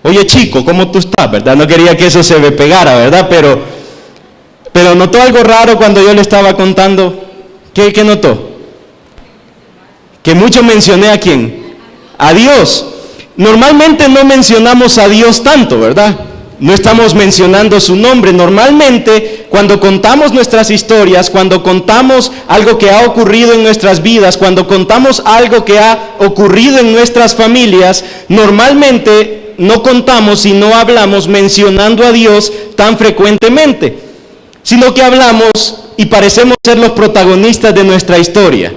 Oye chico, ¿cómo tú estás? ¿Verdad? No quería que eso se me pegara, ¿verdad? Pero notó algo raro cuando yo le estaba contando. ¿Qué notó? Que mucho mencioné a quién. A Dios. Normalmente no mencionamos a Dios tanto, ¿verdad? No estamos mencionando su nombre. Normalmente cuando contamos nuestras historias, cuando contamos algo que ha ocurrido en nuestras vidas, cuando contamos algo que ha ocurrido en nuestras familias, normalmente no contamos y no hablamos mencionando a Dios tan frecuentemente, sino que hablamos y parecemos ser los protagonistas de nuestra historia.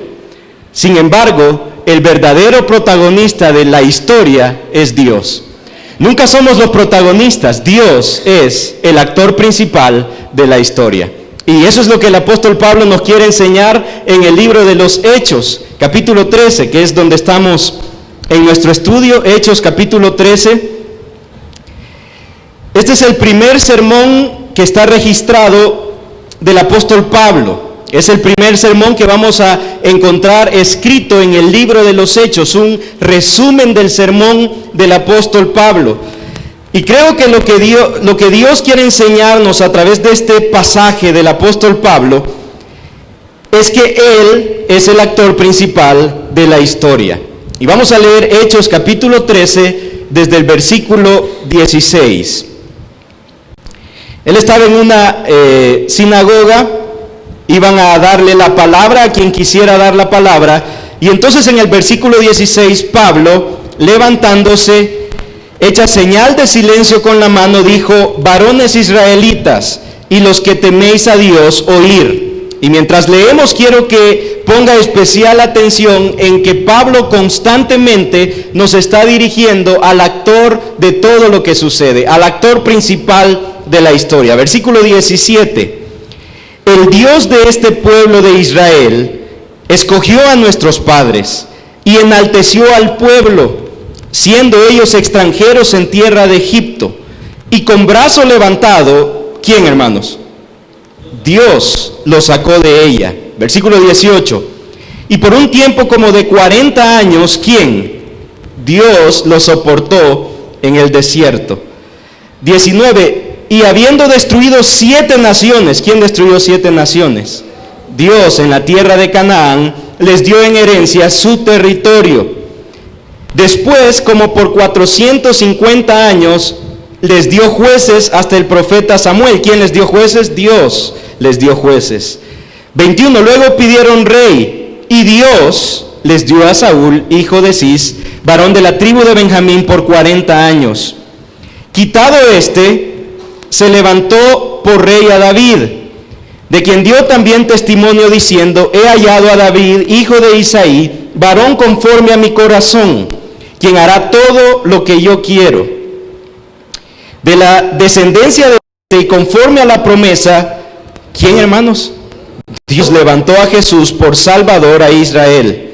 Sin embargo, el verdadero protagonista de la historia es Dios. Nunca somos los protagonistas, Dios es el actor principal de la historia. Y eso es lo que el apóstol Pablo nos quiere enseñar en el libro de los Hechos, capítulo 13, que es donde estamos en nuestro estudio, Hechos capítulo 13. Este es el primer sermón que está registrado del apóstol Pablo. Es el primer sermón que vamos a encontrar escrito en el libro de los Hechos, un resumen del sermón del apóstol Pablo. Y creo que lo que Dios quiere enseñarnos a través de este pasaje del apóstol Pablo es que Él es el actor principal de la historia. Y vamos a leer Hechos capítulo 13 desde el versículo 16. Él estaba en una sinagoga. Iban a darle la palabra a quien quisiera dar la palabra. Y entonces en el versículo 16, Pablo, levantándose, hecha señal de silencio con la mano, dijo: varones israelitas, y los que teméis a Dios, oír. Y mientras leemos, quiero que ponga especial atención en que Pablo constantemente nos está dirigiendo al actor de todo lo que sucede, al actor principal de la historia. Versículo 17. El Dios de este pueblo de Israel escogió a nuestros padres y enalteció al pueblo, siendo ellos extranjeros en tierra de Egipto. Y con brazo levantado, ¿quién, hermanos? Dios los sacó de ella. Versículo 18. Y por un tiempo como de 40 años, ¿quién? Dios los soportó en el desierto. 19. Y habiendo destruido 7 naciones, ¿quién destruyó 7 naciones? Dios, en la tierra de Canaán, les dio en herencia su territorio. Después, como por 450 años, les dio jueces hasta el profeta Samuel. ¿Quién les dio jueces? Dios les dio jueces. 21. Luego pidieron rey, y Dios les dio a Saúl, hijo de Cis, varón de la tribu de Benjamín, por 40 años. Quitado se levantó por rey a David, de quien dio también testimonio diciendo: he hallado a David, hijo de Isaí, varón conforme a mi corazón, quien hará todo lo que yo quiero. De la descendencia de y conforme a la promesa, ¿quién, hermanos? Dios levantó a Jesús por Salvador a Israel.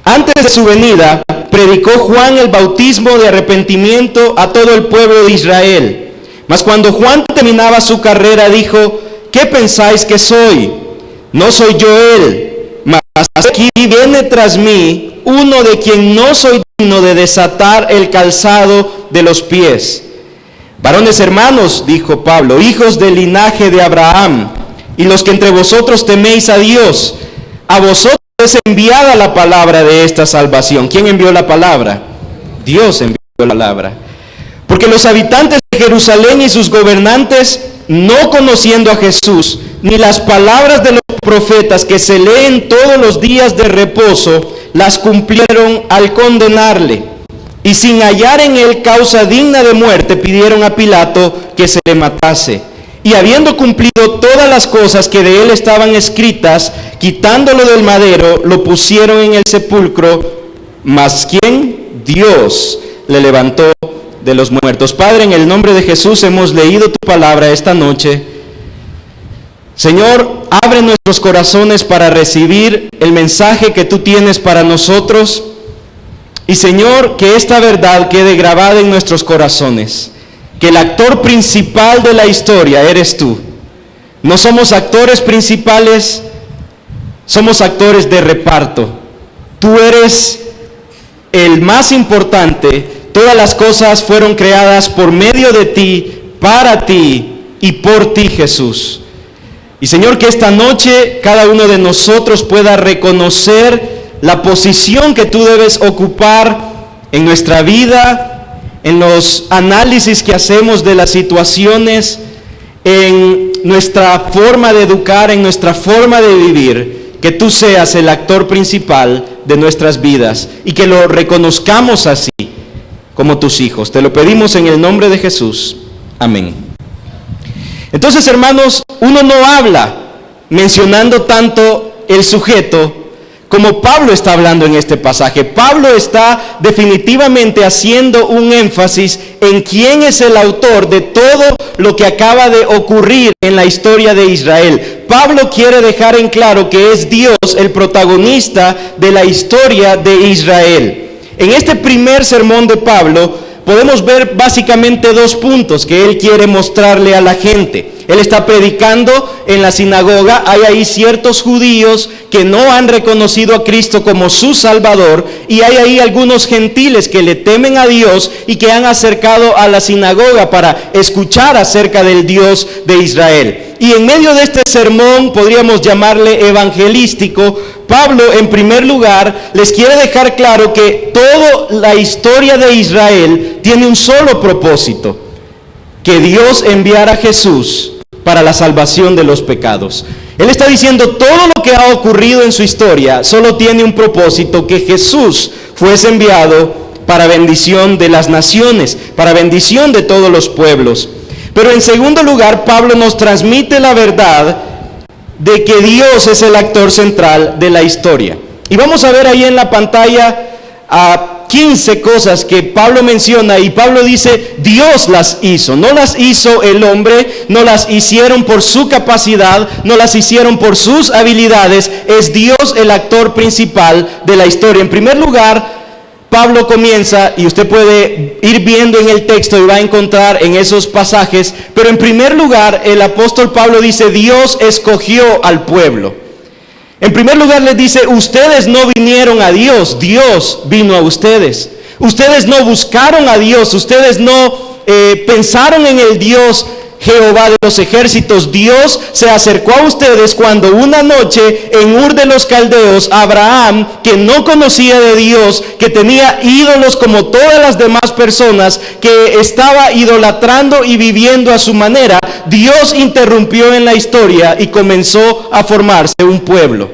Antes de su venida, predicó Juan el bautismo de arrepentimiento a todo el pueblo de Israel. Mas cuando Juan terminaba su carrera, dijo: ¿qué pensáis que soy? No soy yo él, mas aquí viene tras mí uno de quien no soy digno de desatar el calzado de los pies. Varones hermanos, dijo Pablo, hijos del linaje de Abraham, y los que entre vosotros teméis a Dios, a vosotros es enviada la palabra de esta salvación. ¿Quién envió la palabra? Dios envió la palabra. Porque los habitantes de Jerusalén y sus gobernantes, no conociendo a Jesús, ni las palabras de los profetas que se leen todos los días de reposo, las cumplieron al condenarle. Y sin hallar en él causa digna de muerte, pidieron a Pilato que se le matase. Y habiendo cumplido todas las cosas que de él estaban escritas, quitándolo del madero, lo pusieron en el sepulcro. Mas ¿quién? Dios le levantó de los muertos. Padre, en el nombre de Jesús hemos leído tu palabra esta noche. Señor, abre nuestros corazones para recibir el mensaje que tú tienes para nosotros. Y Señor, que esta verdad quede grabada en nuestros corazones. Que el actor principal de la historia eres tú. No somos actores principales, somos actores de reparto. Tú eres el más importante, todas las cosas fueron creadas por medio de ti, para ti y por ti, Jesús. Y Señor, que esta noche cada uno de nosotros pueda reconocer la posición que tú debes ocupar en nuestra vida, en los análisis que hacemos de las situaciones, en nuestra forma de educar, en nuestra forma de vivir, que tú seas el actor principal de nuestras vidas y que lo reconozcamos así como tus hijos. Te lo pedimos en el nombre de Jesús. Amén. Entonces, hermanos, uno no habla mencionando tanto el sujeto como Pablo está hablando en este pasaje. Pablo está definitivamente haciendo un énfasis en quién es el autor de todo lo que acaba de ocurrir en la historia de Israel. Pablo quiere dejar en claro que es Dios el protagonista de la historia de Israel. En este primer sermón de Pablo podemos ver básicamente dos puntos que él quiere mostrarle a la gente. Él está predicando en la sinagoga, hay ahí ciertos judíos que no han reconocido a Cristo como su Salvador, y hay ahí algunos gentiles que le temen a Dios y que han acercado a la sinagoga para escuchar acerca del Dios de Israel. Y en medio de este sermón, podríamos llamarle evangelístico, Pablo en primer lugar les quiere dejar claro que toda la historia de Israel tiene un solo propósito: que Dios enviara a Jesús para la salvación de los pecados. Él está diciendo todo lo que ha ocurrido en su historia solo tiene un propósito: que Jesús fuese enviado para bendición de las naciones, para bendición de todos los pueblos. Pero en segundo lugar, Pablo nos transmite la verdad de que Dios es el actor central de la historia. Y vamos a ver ahí en la pantalla a 15 cosas que Pablo menciona, y Pablo dice, Dios las hizo. No las hizo el hombre, no las hicieron por su capacidad, no las hicieron por sus habilidades. Es Dios el actor principal de la historia. En primer lugar, Pablo comienza, y usted puede ir viendo en el texto y va a encontrar en esos pasajes, pero en primer lugar el apóstol Pablo dice, Dios escogió al pueblo. En primer lugar les dice, ustedes no vinieron a Dios, Dios vino a ustedes. Ustedes no buscaron a Dios, ustedes no pensaron en el Dios Jehová de los ejércitos. Dios se acercó a ustedes cuando una noche en Ur de los Caldeos, Abraham, que no conocía de Dios, que tenía ídolos como todas las demás personas, que estaba idolatrando y viviendo a su manera, Dios interrumpió en la historia y comenzó a formarse un pueblo.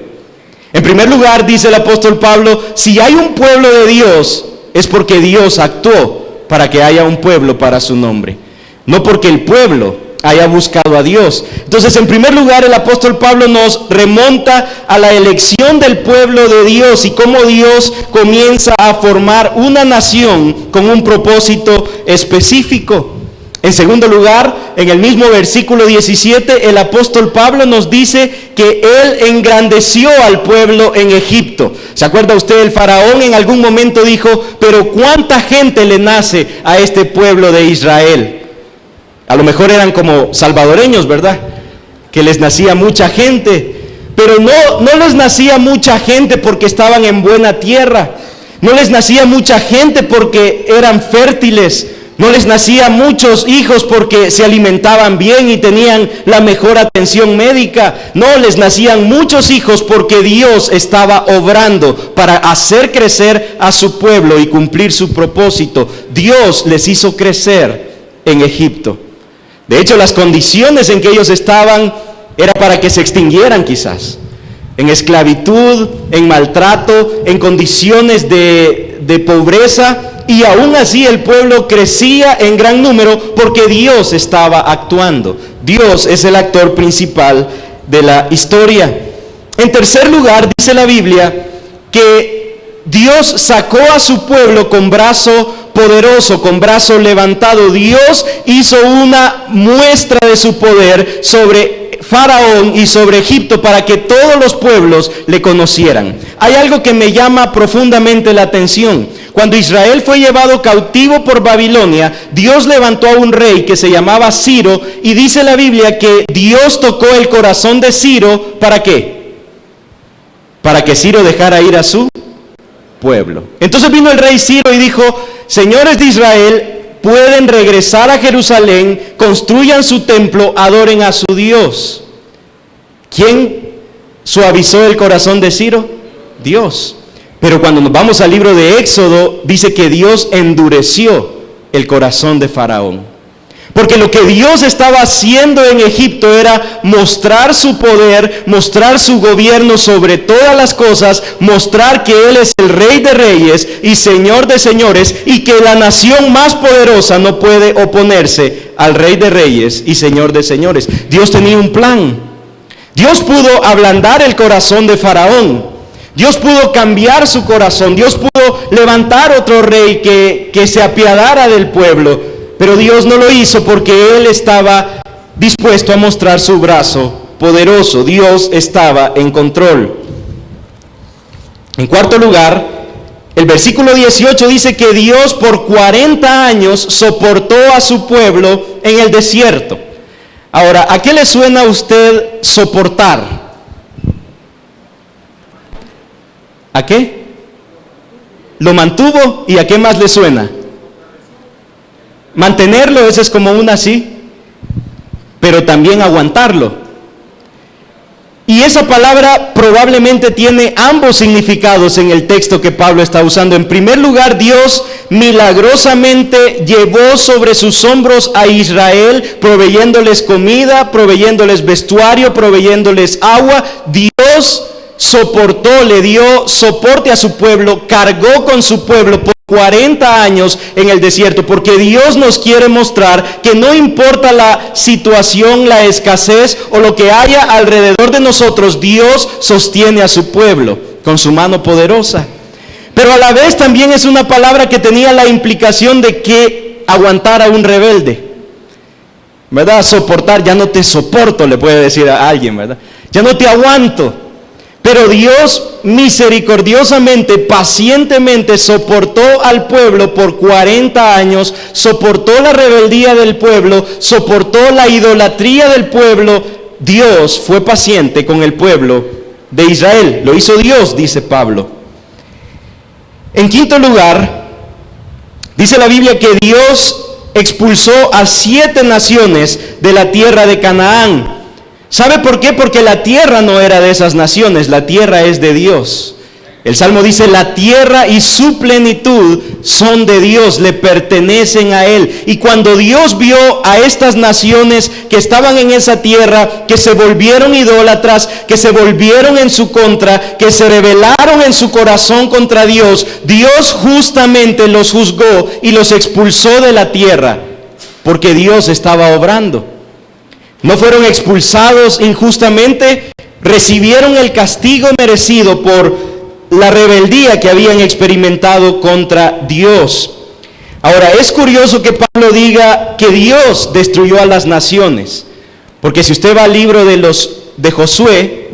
En primer lugar, dice el apóstol Pablo, si hay un pueblo de Dios, es porque Dios actuó para que haya un pueblo para su nombre, no porque el pueblo haya buscado a Dios. Entonces, en primer lugar, el apóstol Pablo nos remonta a la elección del pueblo de Dios y cómo Dios comienza a formar una nación con un propósito específico. En segundo lugar, en el mismo versículo 17, el apóstol Pablo nos dice que él engrandeció al pueblo en Egipto. ¿Se acuerda usted? El faraón en algún momento dijo, pero ¿cuánta gente le nace a este pueblo de Israel? A lo mejor eran como salvadoreños, ¿verdad? Que les nacía mucha gente, pero no les nacía mucha gente porque estaban en buena tierra. No les nacía mucha gente porque eran fértiles. No les nacía muchos hijos porque se alimentaban bien y tenían la mejor atención médica. No, les nacían muchos hijos porque Dios estaba obrando para hacer crecer a su pueblo y cumplir su propósito. Dios les hizo crecer en Egipto. De hecho, las condiciones en que ellos estaban era para que se extinguieran quizás. En esclavitud, en maltrato, en condiciones de pobreza. Y aún así el pueblo crecía en gran número porque Dios estaba actuando. Dios es el actor principal de la historia. En tercer lugar, dice la Biblia que Dios sacó a su pueblo con brazo poderoso, con brazo levantado. Dios hizo una muestra de su poder sobre Faraón y sobre Egipto para que todos los pueblos le conocieran. Hay algo que me llama profundamente la atención. Cuando Israel fue llevado cautivo por Babilonia, Dios levantó a un rey que se llamaba Ciro, y dice la Biblia que Dios tocó el corazón de Ciro, ¿para qué? Para que Ciro dejara ir a su pueblo. Entonces vino el rey Ciro y dijo, señores de Israel, pueden regresar a Jerusalén, construyan su templo, adoren a su Dios. ¿Quién suavizó el corazón de Ciro? Dios. Pero cuando nos vamos al libro de Éxodo, dice que Dios endureció el corazón de Faraón. Porque lo que Dios estaba haciendo en Egipto era mostrar su poder, mostrar su gobierno sobre todas las cosas, mostrar que Él es el Rey de Reyes y Señor de Señores, y que la nación más poderosa no puede oponerse al Rey de Reyes y Señor de Señores. Dios tenía un plan. Dios pudo ablandar el corazón de Faraón. Dios pudo cambiar su corazón. Dios pudo levantar otro rey que se apiadara del pueblo. Pero Dios no lo hizo porque Él estaba dispuesto a mostrar su brazo poderoso. Dios estaba en control. En cuarto lugar, el versículo 18 dice que Dios por 40 años soportó a su pueblo en el desierto. Ahora, ¿a qué le suena a usted soportar? ¿A qué? ¿Lo mantuvo? ¿Y a qué más le suena? Mantenerlo, ese es como un así, pero también aguantarlo. Y esa palabra probablemente tiene ambos significados en el texto que Pablo está usando. En primer lugar, Dios milagrosamente llevó sobre sus hombros a Israel, proveyéndoles comida, proveyéndoles vestuario, proveyéndoles agua. Dios soportó, le dio soporte a su pueblo, cargó con su pueblo por 40 años en el desierto, porque Dios nos quiere mostrar que no importa la situación, la escasez o lo que haya alrededor de nosotros, Dios sostiene a su pueblo con su mano poderosa. Pero a la vez también es una palabra que tenía la implicación de que aguantar a un rebelde, ¿verdad? Soportar, ya no te soporto, le puede decir a alguien, ¿verdad? Ya no te aguanto. Pero Dios misericordiosamente, pacientemente soportó al pueblo por 40 años, soportó la rebeldía del pueblo, soportó la idolatría del pueblo. Dios fue paciente con el pueblo de Israel. Lo hizo Dios, dice Pablo. En quinto lugar, dice la Biblia que Dios expulsó a 7 naciones de la tierra de Canaán. ¿Sabe por qué? Porque la tierra no era de esas naciones, la tierra es de Dios. El Salmo dice, la tierra y su plenitud son de Dios, le pertenecen a Él. Y cuando Dios vio a estas naciones que estaban en esa tierra, que se volvieron idólatras, que se volvieron en su contra, que se rebelaron en su corazón contra Dios, Dios justamente los juzgó y los expulsó de la tierra, porque Dios estaba obrando. No fueron expulsados injustamente, recibieron el castigo merecido por la rebeldía que habían experimentado contra Dios. Ahora, es curioso que Pablo diga que Dios destruyó a las naciones, porque si usted va al libro de Josué,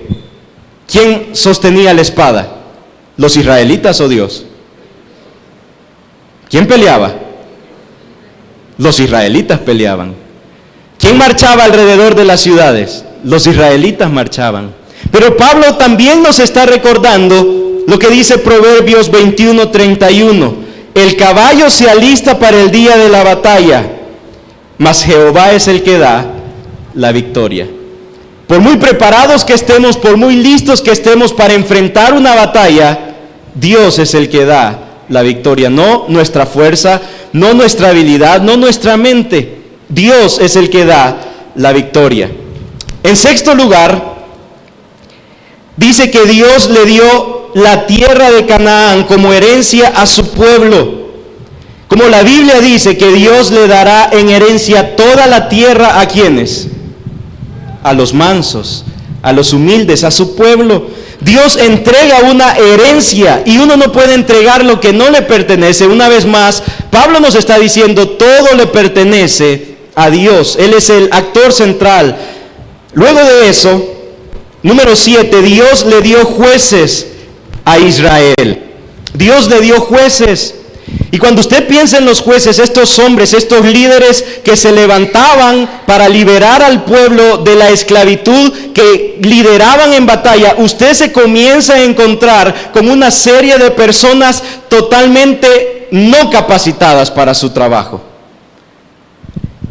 ¿quién sostenía la espada? ¿Los israelitas o Dios? ¿Quién peleaba? Los israelitas peleaban. ¿Quién marchaba alrededor de las ciudades? Los israelitas marchaban. Pero Pablo también nos está recordando lo que dice Proverbios 21:31. El caballo se alista para el día de la batalla, mas Jehová es el que da la victoria. Por muy preparados que estemos, por muy listos que estemos para enfrentar una batalla, Dios es el que da la victoria, no nuestra fuerza, no nuestra habilidad, no nuestra mente. Dios es el que da la victoria. En sexto lugar, dice que Dios le dio la tierra de Canaán como herencia a su pueblo. Como la Biblia dice que Dios le dará en herencia toda la tierra, ¿a quiénes? A los mansos, a los humildes, a su pueblo. Dios entrega una herencia y uno no puede entregar lo que no le pertenece. Una vez más, Pablo nos está diciendo, todo le pertenece a Dios. Él es el actor central. Luego de eso, número 7, Dios le dio jueces a Israel. Dios le dio jueces. Y cuando usted piensa en los jueces, estos hombres, estos líderes que se levantaban para liberar al pueblo de la esclavitud, que lideraban en batalla, usted se comienza a encontrar con una serie de personas totalmente no capacitadas para su trabajo.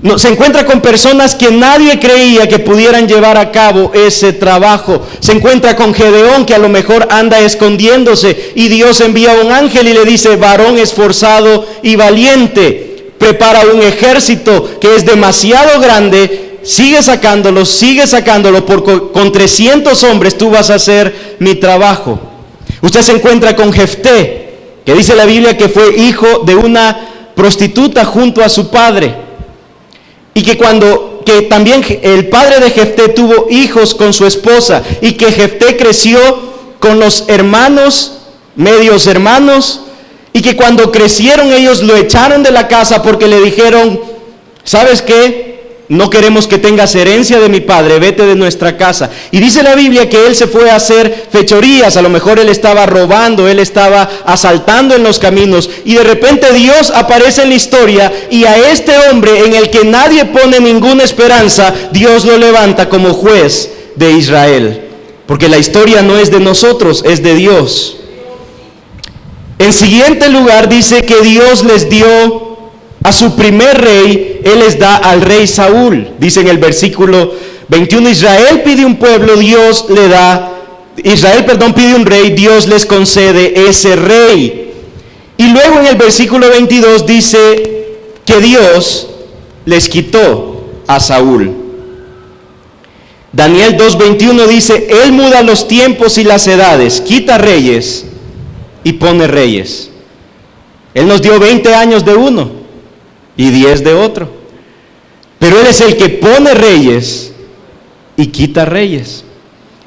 No, se encuentra con personas que nadie creía que pudieran llevar a cabo ese trabajo. Se encuentra con Gedeón, que a lo mejor anda escondiéndose, y Dios envía un ángel y le dice: varón esforzado y valiente, prepara un ejército que es demasiado grande, sigue sacándolo, con 300 hombres tú vas a hacer mi trabajo. Usted se encuentra con Jefté, que dice la Biblia que fue hijo de una prostituta junto a su padre. Y que también el padre de Jefté tuvo hijos con su esposa, y que Jefté creció con los hermanos, medios hermanos, y que cuando crecieron ellos lo echaron de la casa porque le dijeron: ¿sabes qué? No queremos que tengas herencia de mi padre, vete de nuestra casa. Y dice la Biblia que él se fue a hacer fechorías, a lo mejor él estaba robando, él estaba asaltando en los caminos, y de repente Dios aparece en la historia, y a este hombre en el que nadie pone ninguna esperanza, Dios lo levanta como juez de Israel, porque la historia no es de nosotros, es de Dios. En siguiente lugar dice que Dios les dio a su primer rey, Él les da al rey Saúl. Dice en el versículo 21, Israel pide un rey, Dios les concede ese rey. Y luego en el versículo 22 dice que Dios les quitó a Saúl. Daniel 2:21 dice: Él muda los tiempos y las edades, quita reyes y pone reyes. Él nos dio 20 años de uno y 10 de otro, pero Él es el que pone reyes y quita reyes.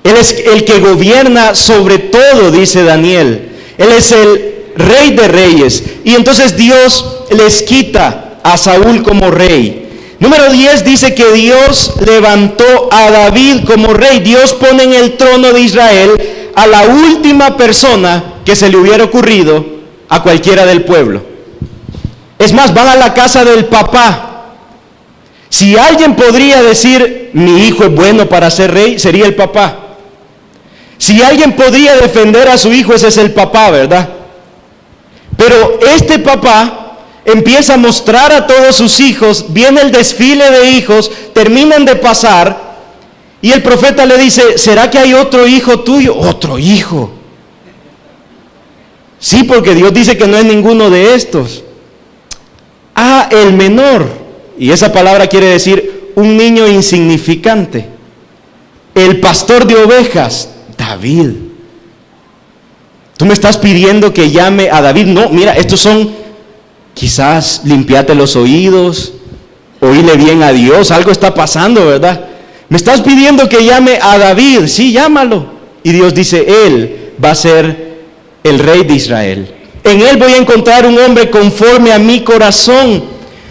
Él es el que gobierna sobre todo, dice Daniel. Él es el rey de reyes, y entonces Dios les quita a Saúl como rey. Número 10 dice que Dios levantó a David como rey. Dios pone en el trono de Israel a la última persona que se le hubiera ocurrido a cualquiera del pueblo. Es más, van a la casa del papá. Si alguien podría decir: mi hijo es bueno para ser rey, sería el papá. Si alguien podría defender a su hijo, ese es el papá, ¿verdad? Pero este papá empieza a mostrar a todos sus hijos, viene el desfile de hijos, terminan de pasar, y el profeta le dice: ¿será que hay otro hijo tuyo? ¿Otro hijo? Sí, porque Dios dice que no es ninguno de estos. Ah, el menor. Y esa palabra quiere decir un niño insignificante. El pastor de ovejas, David. ¿Tú me estás pidiendo que llame a David? No, mira, estos son, quizás limpiate los oídos, oíle bien a Dios, algo está pasando, ¿verdad? Me estás pidiendo que llame a David. Sí, llámalo. Y Dios dice: Él va a ser el rey de Israel. En Él voy a encontrar un hombre conforme a mi corazón.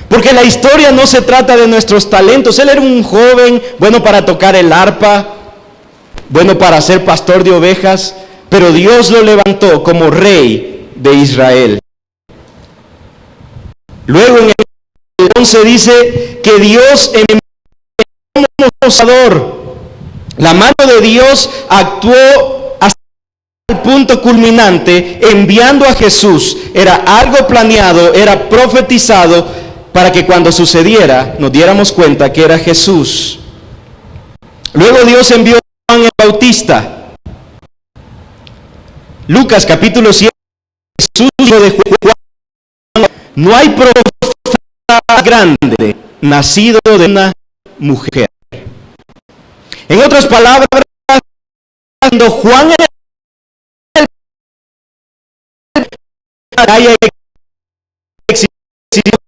Porque la historia no se trata de nuestros talentos. Él era un joven bueno para tocar el arpa, bueno para ser pastor de ovejas, pero Dios lo levantó como rey de Israel. Luego en el 11 dice que Dios envió un acusador. La mano de Dios actuó al punto culminante enviando a Jesús. Era algo planeado, era profetizado para que cuando sucediera nos diéramos cuenta que era Jesús. Luego Dios envió a Juan el Bautista. Lucas capítulo 7, Jesús hijo de Juan: no hay profeta grande nacido de una mujer. En otras palabras, cuando Juan era haya existido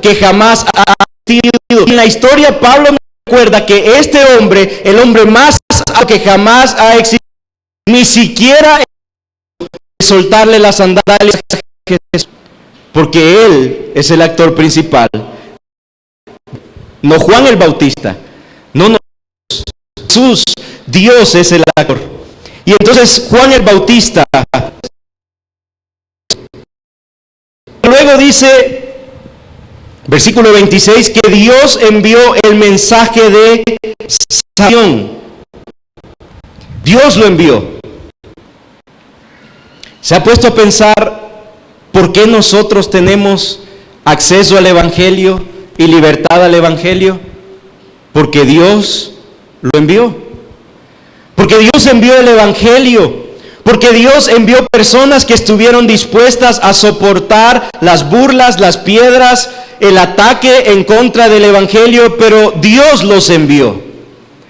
que jamás ha existido. En la historia Pablo nos recuerda que este hombre, el hombre más alto que jamás ha existido, ni siquiera soltarle las sandalias a Jesús, porque Él es el actor principal. No Juan el Bautista, no Jesús, Dios es el actor. Y entonces Juan el Bautista luego dice, versículo 26, que Dios envió el mensaje de salvación. Dios lo envió. ¿Se ha puesto a pensar ¿Por qué nosotros tenemos acceso al Evangelio y libertad al Evangelio? Porque Dios lo envió. Porque Dios envió el Evangelio. Porque Dios envió personas que estuvieron dispuestas a soportar las burlas, las piedras, el ataque en contra del Evangelio, pero Dios los envió.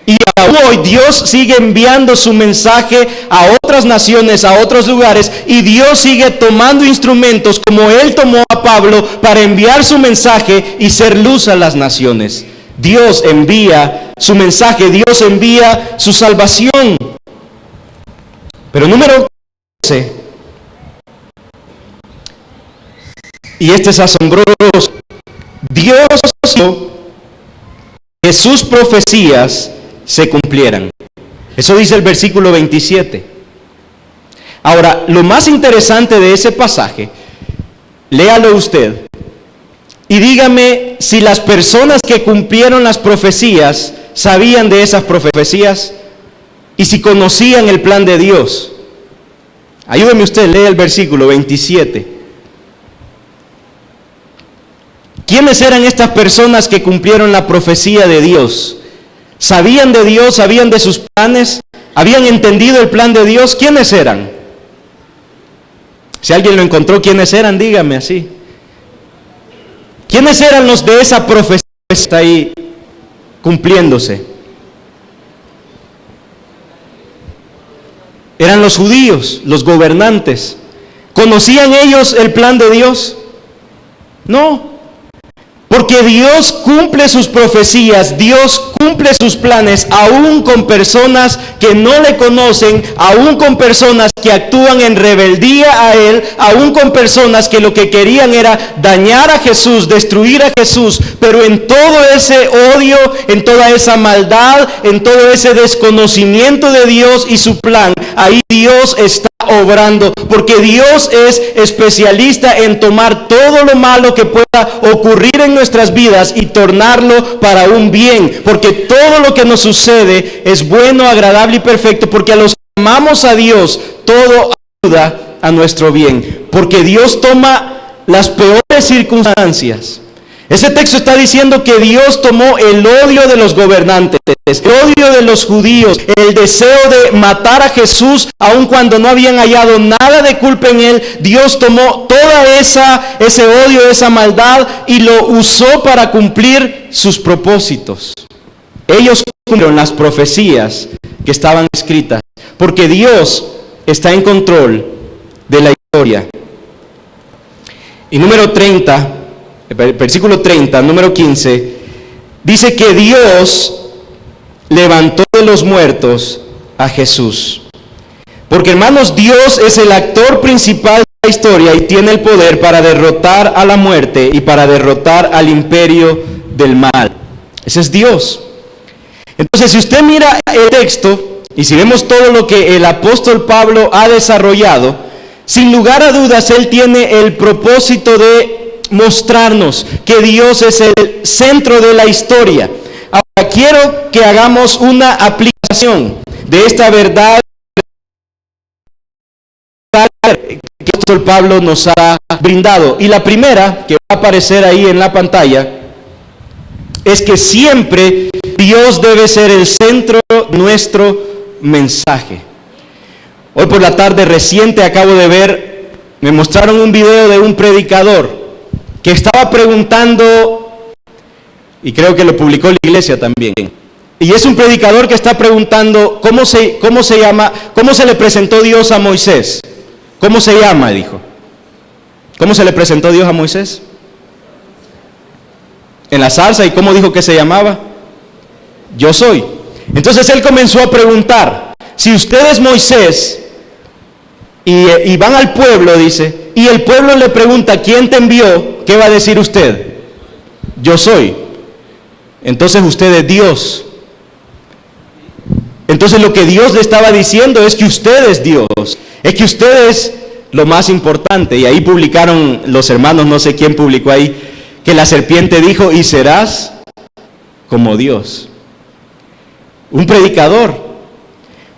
Y aún hoy Dios sigue enviando su mensaje a otras naciones, a otros lugares, y Dios sigue tomando instrumentos como Él tomó a Pablo para enviar su mensaje y ser luz a las naciones. Dios envía su mensaje, Dios envía su salvación. Pero número 12, y este es asombroso, Dios hizo que sus profecías se cumplieran. Eso dice el versículo 27. Ahora, lo más interesante de ese pasaje, léalo usted y dígame si las personas que cumplieron las profecías sabían de esas profecías y si conocían el plan de Dios. Ayúdeme usted, lea el versículo 27. ¿Quiénes eran estas personas que cumplieron la profecía de Dios? ¿Sabían de Dios? ¿Sabían de sus planes? ¿Habían entendido el plan de Dios? ¿Quiénes eran? Si alguien lo encontró, ¿quiénes eran? Dígame así. ¿Quiénes eran los de esa profecía que está ahí cumpliéndose? Eran los judíos, los gobernantes. ¿Conocían ellos el plan de Dios? No. Porque Dios cumple sus profecías, Dios cumple sus planes, aún con personas que no le conocen, aún con personas que actúan en rebeldía a Él, aún con personas que lo que querían era dañar a Jesús, destruir a Jesús, pero en todo ese odio, en toda esa maldad, en todo ese desconocimiento de Dios y su plan, ahí Dios está obrando, porque Dios es especialista en tomar todo lo malo que pueda ocurrir en nuestras vidas y tornarlo para un bien, porque todo lo que nos sucede es bueno, agradable y perfecto, porque a los que amamos a Dios todo ayuda a nuestro bien, porque Dios toma las peores circunstancias. Ese texto está diciendo que Dios tomó el odio de los gobernantes, el odio de los judíos, el deseo de matar a Jesús, aun cuando no habían hallado nada de culpa en Él. Dios tomó toda ese odio, esa maldad, y lo usó para cumplir sus propósitos. Ellos cumplieron las profecías que estaban escritas, porque Dios está en control de la historia. Y número 30, versículo 30, número 15, dice que Dios levantó de los muertos a Jesús. Porque, hermanos, Dios es el actor principal de la historia y tiene el poder para derrotar a la muerte y para derrotar al imperio del mal. Ese es Dios. Entonces, si usted mira el texto y si vemos todo lo que el apóstol Pablo ha desarrollado, sin lugar a dudas, él tiene el propósito de mostrarnos que Dios es el centro de la historia. Ahora quiero que hagamos una aplicación de esta verdad que el apóstol Pablo nos ha brindado. Y la primera, que va a aparecer ahí en la pantalla, es que siempre Dios debe ser el centro de nuestro mensaje. Hoy por la tarde reciente acabo de ver, me mostraron un video de un predicador que estaba preguntando, y creo que lo publicó la iglesia también, y es un predicador que está preguntando cómo se llama, cómo se le presentó Dios a Moisés. ¿Cómo se llama? Dijo. ¿Cómo se le presentó Dios a Moisés? En la zarza. ¿Y cómo dijo que se llamaba? Yo soy. Entonces él comenzó a preguntar, si usted es Moisés y van al pueblo, dice, y el pueblo le pregunta, ¿quién te envió? ¿Qué va a decir usted? Yo soy. Entonces usted es Dios. Entonces lo que Dios le estaba diciendo es que usted es Dios, es que usted es lo más importante. Y ahí publicaron los hermanos, no sé quién publicó ahí, que la serpiente dijo, y serás como Dios. Un predicador.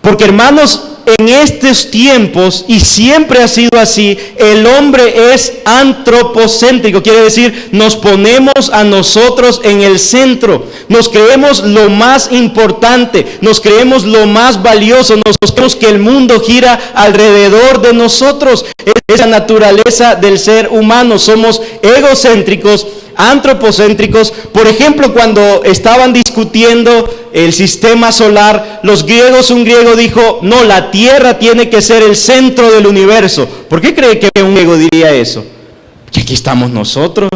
Porque, hermanos, en estos tiempos, y siempre ha sido así, el hombre es antropocéntrico, quiere decir, nos ponemos a nosotros en el centro, nos creemos lo más importante, nos creemos lo más valioso, nos creemos que el mundo gira alrededor de nosotros. Es la naturaleza del ser humano, somos egocéntricos, antropocéntricos. Por ejemplo, cuando estaban discutiendo el sistema solar, un griego dijo, no, la Tierra tiene que ser el centro del universo. ¿Por qué cree que un griego diría eso? Porque aquí estamos nosotros,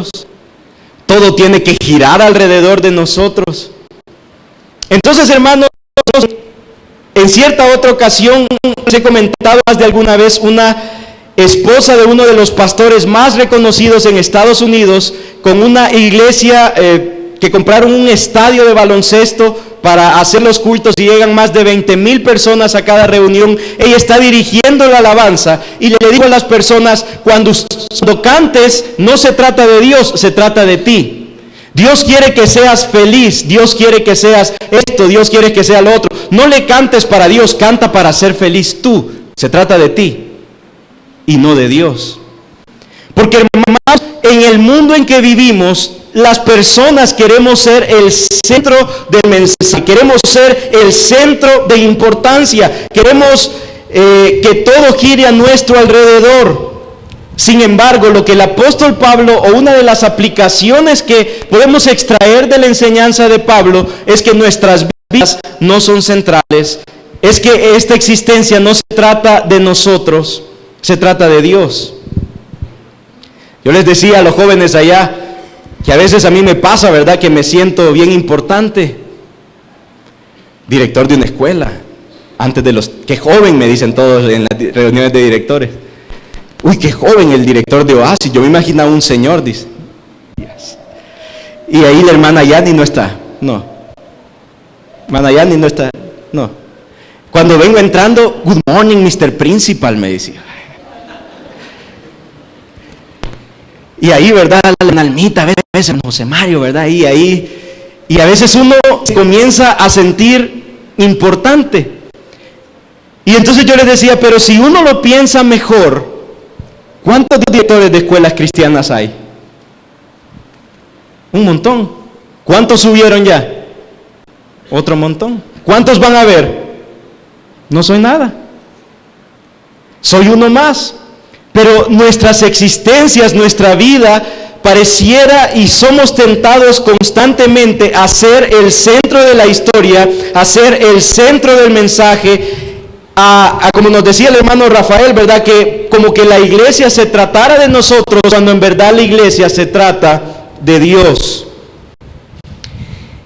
todo tiene que girar alrededor de nosotros. Entonces, hermanos, en cierta otra ocasión, les he comentado más de alguna vez, una esposa de uno de los pastores más reconocidos en Estados Unidos, con una iglesia que compraron un estadio de baloncesto para hacer los cultos y llegan más de 20,000 personas a cada reunión. Ella está dirigiendo la alabanza y le digo a las personas, cuando cantes no se trata de Dios, se trata de ti. Dios quiere que seas feliz, Dios quiere que seas esto, Dios quiere que sea lo otro. No le cantes para Dios, canta para ser feliz tú. Se trata de ti y no de Dios. Porque, hermanos, en el mundo en que vivimos, las personas queremos ser el centro del mensaje, queremos ser el centro de importancia, queremos que todo gire a nuestro alrededor. Sin embargo, lo que el apóstol Pablo, o una de las aplicaciones que podemos extraer de la enseñanza de Pablo, es que nuestras vidas no son centrales, es que esta existencia no se trata de nosotros, se trata de Dios. Yo les decía a los jóvenes allá que a veces a mí me pasa, ¿verdad?, que me siento bien importante. Director de una escuela. Antes de los... ¡Qué joven!, me dicen todos en las reuniones de directores. ¡Uy, qué joven el director de Oasis! Yo me imaginaba un señor, dice. Y ahí la hermana Yani no está. No. Hermana Yani no está. No. Cuando vengo entrando, good morning, Mr. Principal, me decía. Y ahí, ¿verdad? La almita, a veces José Mario, ¿verdad? Ahí. Y a veces uno se comienza a sentir importante. Y entonces yo les decía, pero si uno lo piensa mejor, ¿cuántos directores de escuelas cristianas hay? Un montón. ¿Cuántos subieron ya? Otro montón. ¿Cuántos van a haber? No soy nada. Soy uno más. Pero nuestras existencias, nuestra vida, pareciera y somos tentados constantemente a ser el centro de la historia, a ser el centro del mensaje, como nos decía el hermano Rafael, ¿verdad?, que como que la iglesia se tratara de nosotros, cuando en verdad la iglesia se trata de Dios.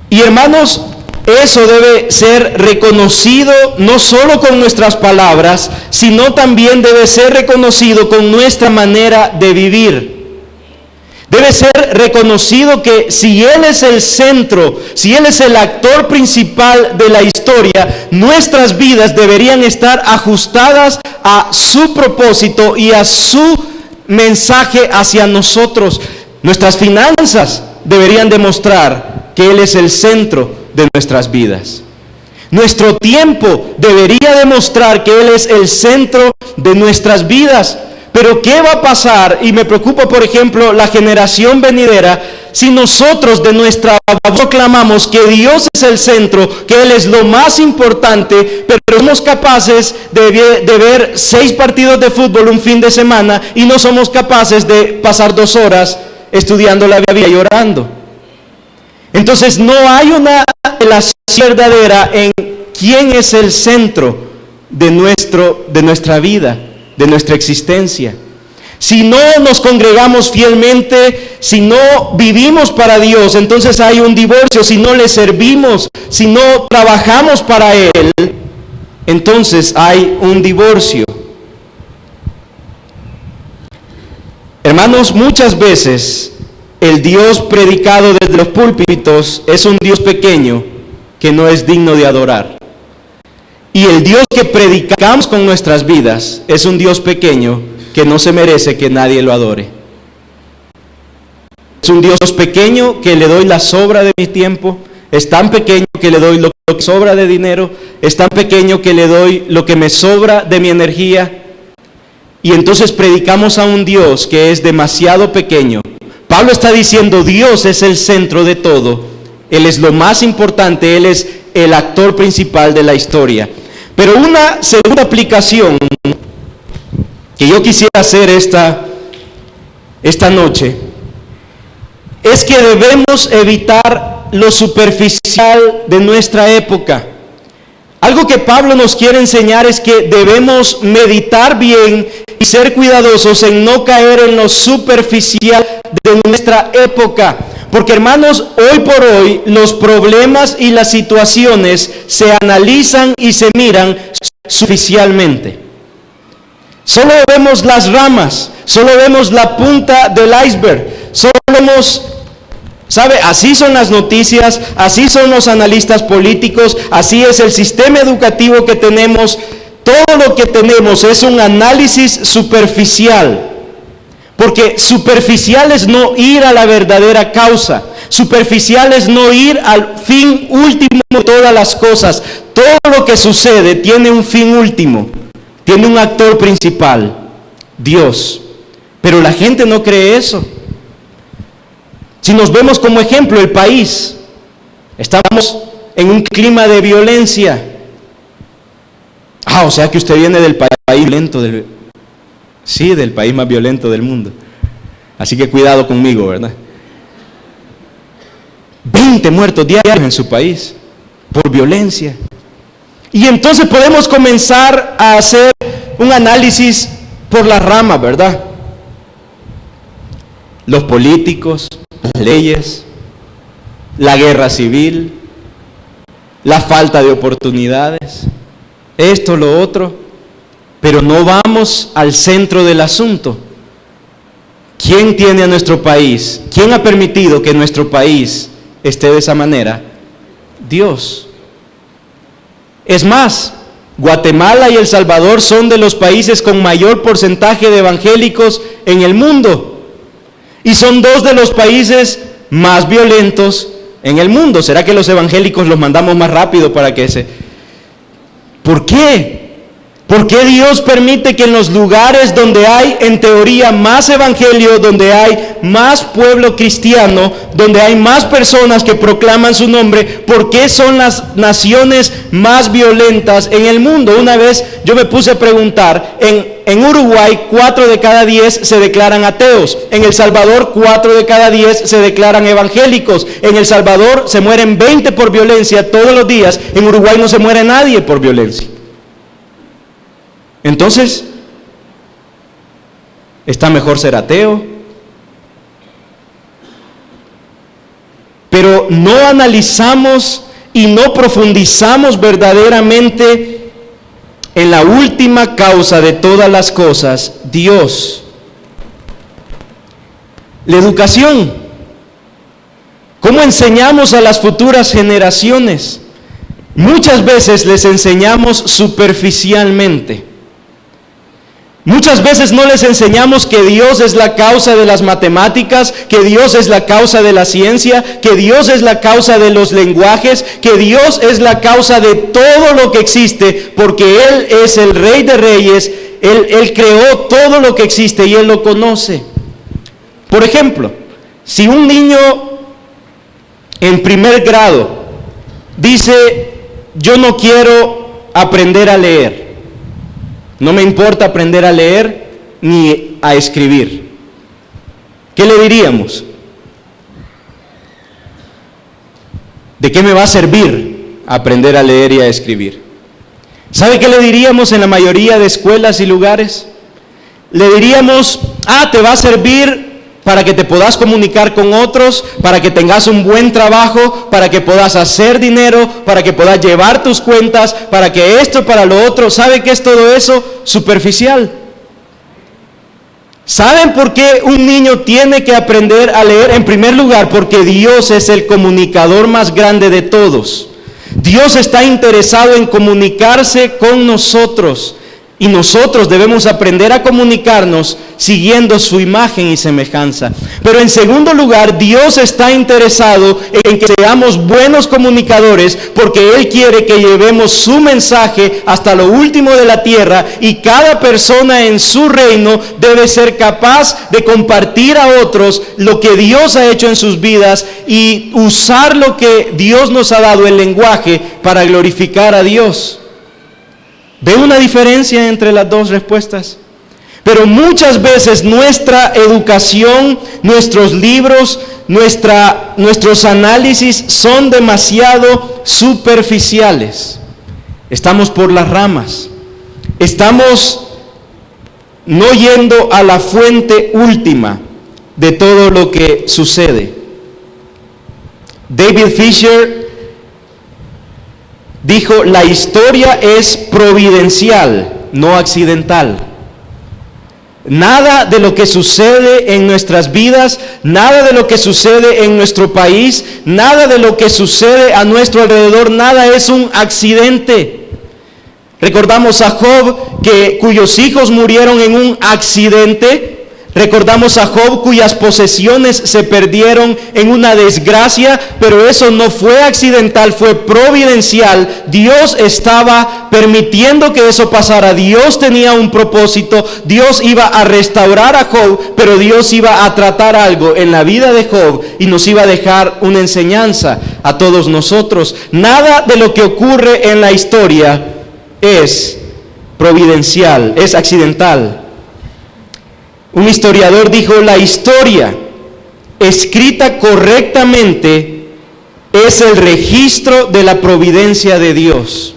Y hermanos, eso debe ser reconocido no solo con nuestras palabras, sino también debe ser reconocido con nuestra manera de vivir. Debe ser reconocido que si Él es el centro, si Él es el actor principal de la historia, nuestras vidas deberían estar ajustadas a su propósito y a su mensaje hacia nosotros. Nuestras finanzas deberían demostrar que Él es el centro de nuestras vidas. Nuestro tiempo debería demostrar que Él es el centro de nuestras vidas. Pero ¿qué va a pasar? Y me preocupa, por ejemplo, la generación venidera, si nosotros de nuestra voz proclamamos que Dios es el centro, que Él es lo más importante, pero somos capaces de ver 6 partidos de fútbol un fin de semana y no somos capaces de pasar 2 horas estudiando la Biblia y orando. Entonces no hay una relación verdadera en quién es el centro de nuestra vida, de nuestra existencia. Si no nos congregamos fielmente, si no vivimos para Dios, entonces hay un divorcio. Si no le servimos, si no trabajamos para Él, entonces hay un divorcio. Hermanos, muchas veces el Dios predicado desde los púlpitos es un Dios pequeño que no es digno de adorar. Y el Dios que predicamos con nuestras vidas es un Dios pequeño que no se merece que nadie lo adore. Es un Dios pequeño que le doy la sobra de mi tiempo, es tan pequeño que le doy lo lo que sobra de dinero es tan pequeño que le doy lo que me sobra de mi energía. Y entonces predicamos a un Dios que es demasiado pequeño. Pablo está diciendo, Dios es el centro de todo. Él es lo más importante, Él es el actor principal de la historia. Pero una segunda aplicación que yo quisiera hacer esta noche es que debemos evitar lo superficial de nuestra época. Algo que Pablo nos quiere enseñar es que debemos meditar bien y ser cuidadosos en no caer en lo superficial de nuestra época. Porque, hermanos, hoy por hoy los problemas y las situaciones se analizan y se miran superficialmente. Solo vemos las ramas, solo vemos la punta del iceberg, solo vemos, ¿sabe? Así son las noticias, así son los analistas políticos, así es el sistema educativo que tenemos. Todo lo que tenemos es un análisis superficial. Porque superficial es no ir a la verdadera causa. Superficial es no ir al fin último de todas las cosas. Todo lo que sucede tiene un fin último. Tiene un actor principal, Dios. Pero la gente no cree eso. Si nos vemos como ejemplo, el país. Estamos en un clima de violencia. O sea que usted viene del país violento del país más violento del mundo. Así que cuidado conmigo, ¿verdad? 20 muertos diarios en su país por violencia. Y entonces podemos comenzar a hacer un análisis por las ramas, ¿verdad? Los políticos, las leyes, la guerra civil, la falta de oportunidades, esto, lo otro. Pero no vamos al centro del asunto. ¿Quién tiene a nuestro país? ¿Quién ha permitido que nuestro país esté de esa manera? Dios. Es más, Guatemala y El Salvador son de los países con mayor porcentaje de evangélicos en el mundo. Y son dos de los países más violentos en el mundo. ¿Será que los evangélicos los mandamos más rápido para que se... ¿Por qué? ¿Por qué Dios permite que en los lugares donde hay, en teoría, más evangelio, donde hay más pueblo cristiano, donde hay más personas que proclaman su nombre, por qué son las naciones más violentas en el mundo? Una vez yo me puse a preguntar, en Uruguay 4 de cada 10 se declaran ateos, en El Salvador 4 de cada 10 se declaran evangélicos, en El Salvador se mueren 20 por violencia todos los días, en Uruguay no se muere nadie por violencia. Entonces, ¿está mejor ser ateo? Pero no analizamos y no profundizamos verdaderamente en la última causa de todas las cosas, Dios. La educación. ¿Cómo enseñamos a las futuras generaciones? Muchas veces les enseñamos superficialmente. Muchas veces no les enseñamos que Dios es la causa de las matemáticas, que Dios es la causa de la ciencia, que Dios es la causa de los lenguajes, que Dios es la causa de todo lo que existe, porque Él es el Rey de Reyes, Él creó todo lo que existe y Él lo conoce. Por ejemplo, si un niño en primer grado dice, yo no quiero aprender a leer, no me importa aprender a leer ni a escribir, ¿qué le diríamos? ¿De qué me va a servir aprender a leer y a escribir? ¿Sabe qué le diríamos en la mayoría de escuelas y lugares? Le diríamos, te va a servir para que te puedas comunicar con otros, para que tengas un buen trabajo, para que puedas hacer dinero, para que puedas llevar tus cuentas, para que esto, para lo otro. ¿Sabe qué es todo eso? Superficial. ¿Saben por qué un niño tiene que aprender a leer? En primer lugar, porque Dios es el comunicador más grande de todos. Dios está interesado en comunicarse con nosotros. Y nosotros debemos aprender a comunicarnos siguiendo su imagen y semejanza. Pero en segundo lugar, Dios está interesado en que seamos buenos comunicadores, porque Él quiere que llevemos su mensaje hasta lo último de la tierra, y cada persona en su reino debe ser capaz de compartir a otros lo que Dios ha hecho en sus vidas y usar lo que Dios nos ha dado, el lenguaje, para glorificar a Dios. ¿Ve una diferencia entre las dos respuestas? Pero muchas veces nuestra educación, nuestros libros, nuestros análisis son demasiado superficiales. Estamos por las ramas. Estamos no yendo a la fuente última de todo lo que sucede. David Fisher dijo: la historia es providencial, no accidental. Nada de lo que sucede en nuestras vidas, nada de lo que sucede en nuestro país, nada de lo que sucede a nuestro alrededor, nada es un accidente. Recordamos a Job, cuyos hijos murieron en un accidente. Recordamos a Job, cuyas posesiones se perdieron en una desgracia, pero eso no fue accidental, fue providencial. Dios estaba permitiendo que eso pasara. Dios tenía un propósito. Dios iba a restaurar a Job, pero Dios iba a tratar algo en la vida de Job y nos iba a dejar una enseñanza a todos nosotros. Nada de lo que ocurre en la historia es providencial, es accidental. Un historiador dijo: la historia escrita correctamente es el registro de la providencia de Dios.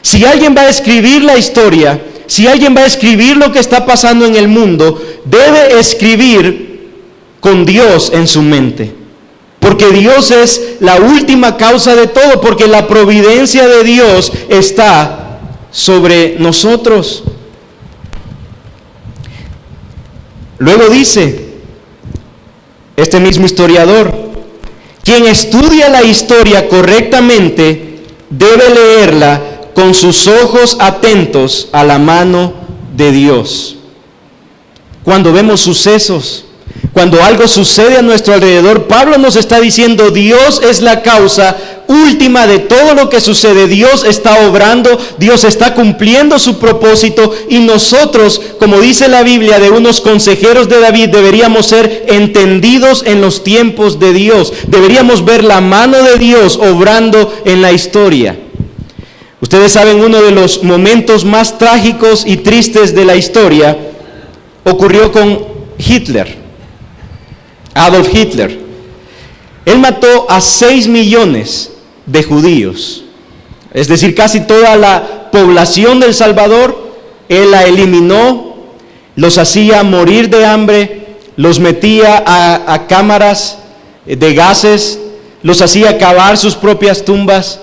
Si alguien va a escribir la historia, si alguien va a escribir lo que está pasando en el mundo, debe escribir con Dios en su mente. Porque Dios es la última causa de todo, porque la providencia de Dios está sobre nosotros. Luego dice este mismo historiador: quien estudia la historia correctamente debe leerla con sus ojos atentos a la mano de Dios. Cuando vemos sucesos, cuando algo sucede a nuestro alrededor, Pablo nos está diciendo: Dios es la causa última de todo lo que sucede. Dios está obrando, Dios está cumpliendo su propósito, y nosotros, como dice la Biblia, de unos consejeros de David, deberíamos ser entendidos en los tiempos de Dios. Deberíamos ver la mano de Dios obrando en la historia. Ustedes saben, uno de los momentos más trágicos y tristes de la historia ocurrió con Hitler, Adolf Hitler. Él mató a 6 millones de judíos, es decir, casi toda la población del Salvador. Él la eliminó, los hacía morir de hambre, los metía a cámaras de gases, los hacía cavar sus propias tumbas,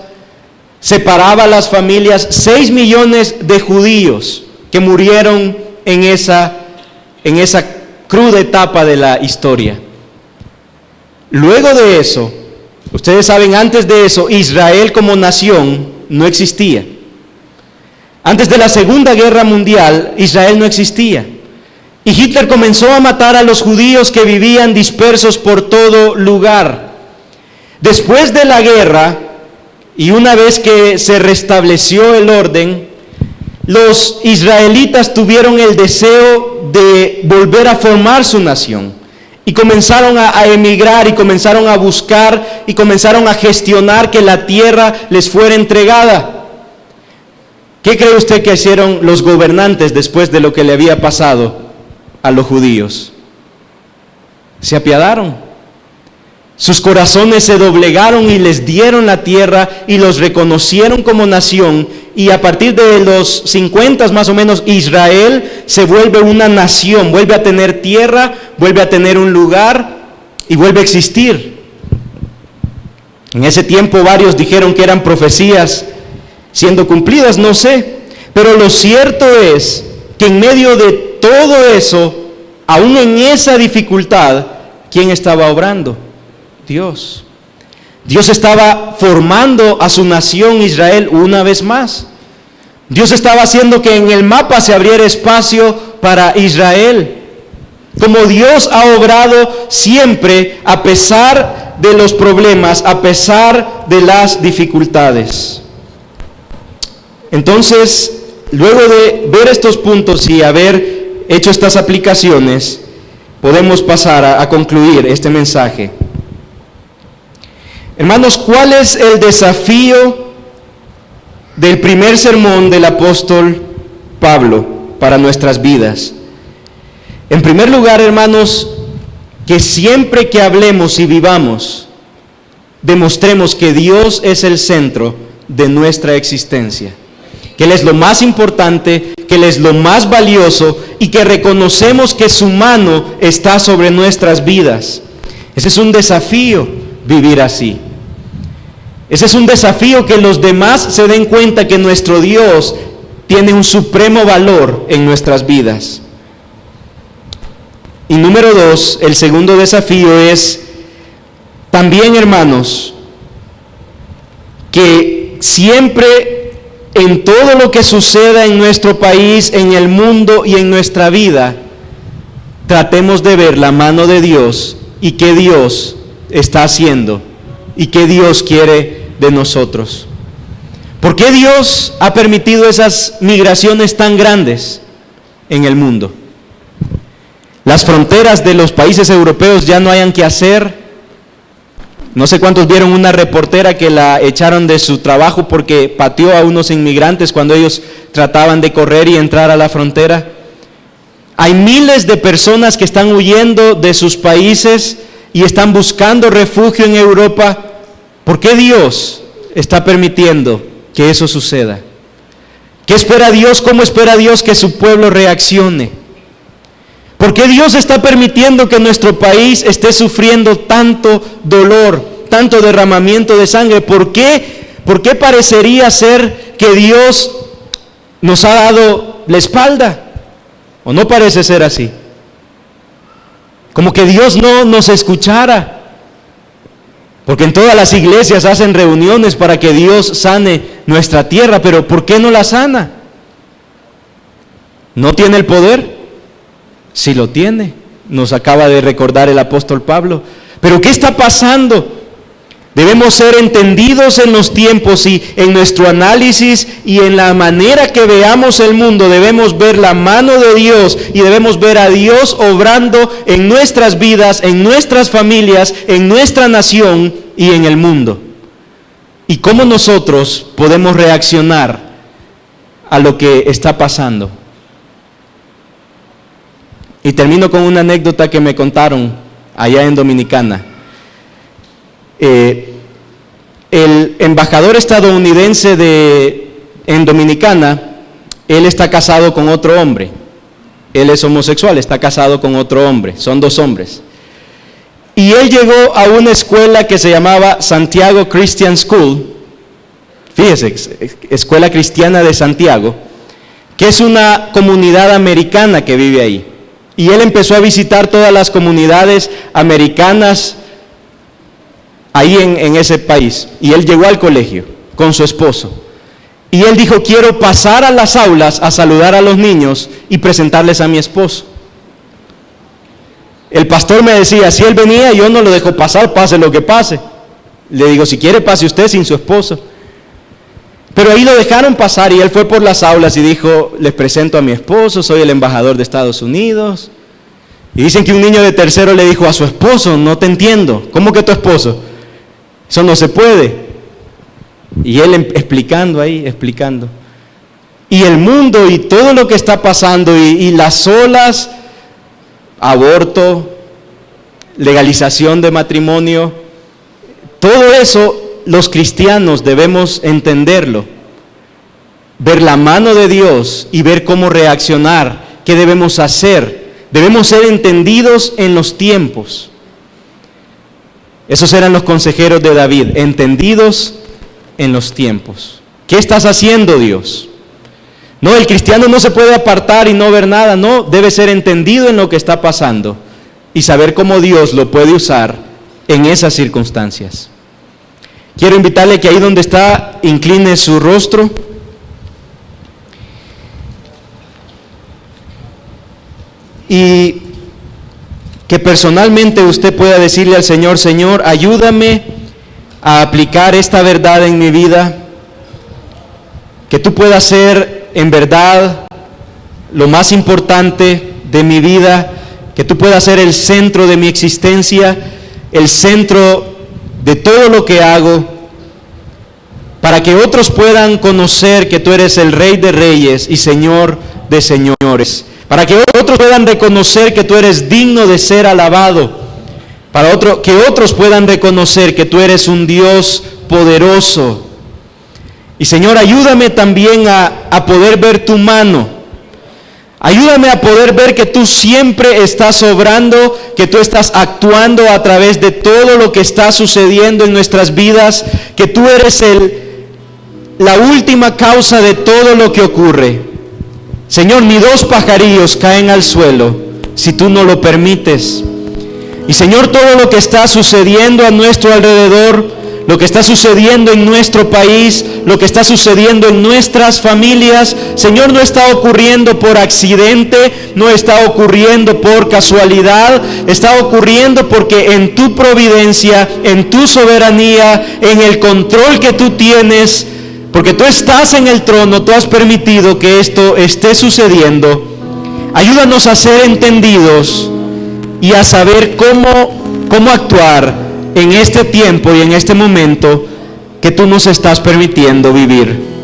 separaba a las familias. 6 millones de judíos que murieron en esa cruda etapa de la historia. Luego de eso, ustedes saben, antes de eso, Israel como nación no existía. Antes de la Segunda Guerra Mundial, Israel no existía. Y Hitler comenzó a matar a los judíos que vivían dispersos por todo lugar. Después de la guerra, y una vez que se restableció el orden, los israelitas tuvieron el deseo de volver a formar su nación. Y comenzaron a emigrar, y comenzaron a buscar, y comenzaron a gestionar que la tierra les fuera entregada. ¿Qué cree usted que hicieron los gobernantes después de lo que le había pasado a los judíos? Se apiadaron. Sus corazones se doblegaron y les dieron la tierra y los reconocieron como nación. Y a partir de los 50 más o menos, Israel se vuelve una nación, vuelve a tener tierra, vuelve a tener un lugar y vuelve a existir. En ese tiempo varios dijeron que eran profecías siendo cumplidas, no sé. Pero lo cierto es que en medio de todo eso, aún en esa dificultad, ¿quién estaba obrando? Dios. Dios estaba formando a su nación Israel una vez más. Dios estaba haciendo que en el mapa se abriera espacio para Israel. Como Dios ha obrado siempre a pesar de los problemas, a pesar de las dificultades. Entonces, luego de ver estos puntos y haber hecho estas aplicaciones, podemos pasar a concluir este mensaje. Hermanos, ¿cuál es el desafío del primer sermón del apóstol Pablo para nuestras vidas? En primer lugar, hermanos, que siempre que hablemos y vivamos, demostremos que Dios es el centro de nuestra existencia, que Él es lo más importante, que Él es lo más valioso y que reconocemos que su mano está sobre nuestras vidas. Ese es un desafío, vivir así. Ese es un desafío, que los demás se den cuenta que nuestro Dios tiene un supremo valor en nuestras vidas. Y número 2, el segundo desafío es también, hermanos, que siempre en todo lo que suceda en nuestro país, en el mundo y en nuestra vida, tratemos de ver la mano de Dios y qué Dios está haciendo y qué Dios quiere de nosotros. ¿Por qué Dios ha permitido esas migraciones tan grandes en el mundo? Las fronteras de los países europeos ya no hayan que hacer. No sé cuántos vieron una reportera que la echaron de su trabajo porque pateó a unos inmigrantes cuando ellos trataban de correr y entrar a la frontera. Hay miles de personas que están huyendo de sus países y están buscando refugio en Europa. ¿Por qué Dios está permitiendo que eso suceda? ¿Qué espera Dios? ¿Cómo espera Dios que su pueblo reaccione? ¿Por qué Dios está permitiendo que nuestro país esté sufriendo tanto dolor, tanto derramamiento de sangre? ¿Por qué parecería ser que Dios nos ha dado la espalda? ¿O no parece ser así? Como que Dios no nos escuchara. Porque en todas las iglesias hacen reuniones para que Dios sane nuestra tierra, pero ¿por qué no la sana? ¿No tiene el poder? Sí lo tiene, nos acaba de recordar el apóstol Pablo. ¿Pero qué está pasando? Debemos ser entendidos en los tiempos y en nuestro análisis y en la manera que veamos el mundo. Debemos ver la mano de Dios y debemos ver a Dios obrando en nuestras vidas, en nuestras familias, en nuestra nación y en el mundo. ¿Y cómo nosotros podemos reaccionar a lo que está pasando? Y termino con una anécdota que me contaron allá en Dominicana. El embajador estadounidense en Dominicana, él está casado con otro hombre. Él es homosexual, está casado con otro hombre, son dos hombres. Y él llegó a una escuela que se llamaba Santiago Christian School, fíjese, Escuela Cristiana de Santiago, que es una comunidad americana que vive ahí. Y él empezó a visitar todas las comunidades americanas ahí en ese país. Y él llegó al colegio con su esposo. Y él dijo, quiero pasar a las aulas a saludar a los niños y presentarles a mi esposo. El pastor me decía, si él venía, yo no lo dejo pasar, pase lo que pase. Le digo, si quiere, pase usted sin su esposo. Pero ahí lo dejaron pasar y él fue por las aulas y dijo, les presento a mi esposo, soy el embajador de Estados Unidos. Y dicen que un niño de tercero le dijo a su esposo, no te entiendo, ¿cómo que tu esposo? Eso no se puede. Y él explicando. Y el mundo y todo lo que está pasando y las olas, aborto, legalización de matrimonio, todo eso los cristianos debemos entenderlo, ver la mano de Dios y ver cómo reaccionar, qué debemos hacer. Debemos ser entendidos en los tiempos. Esos eran los consejeros de David, entendidos en los tiempos. ¿Qué estás haciendo, Dios? No, el cristiano no se puede apartar y no ver nada, no, debe ser entendido en lo que está pasando y saber cómo Dios lo puede usar en esas circunstancias. Quiero invitarle que ahí donde está, incline su rostro. y que personalmente usted pueda decirle al Señor: Señor, ayúdame a aplicar esta verdad en mi vida, que tú puedas ser en verdad lo más importante de mi vida, que tú puedas ser el centro de mi existencia, el centro de todo lo que hago, para que otros puedan conocer que tú eres el Rey de Reyes y Señor de Señores, para que otros puedan reconocer que tú eres digno de ser alabado, que otros puedan reconocer que tú eres un Dios poderoso. Y Señor, ayúdame también a poder ver tu mano. Ayúdame a poder ver que tú siempre estás obrando, que tú estás actuando a través de todo lo que está sucediendo en nuestras vidas, que tú eres la última causa de todo lo que ocurre. Señor, ni 2 pajarillos caen al suelo si tú no lo permites. Y Señor, todo lo que está sucediendo a nuestro alrededor, lo que está sucediendo en nuestro país, lo que está sucediendo en nuestras familias, Señor, no está ocurriendo por accidente, no está ocurriendo por casualidad, está ocurriendo porque en tu providencia, en tu soberanía, en el control que tú tienes, porque tú estás en el trono, tú has permitido que esto esté sucediendo. Ayúdanos a ser entendidos y a saber cómo actuar en este tiempo y en este momento que tú nos estás permitiendo vivir.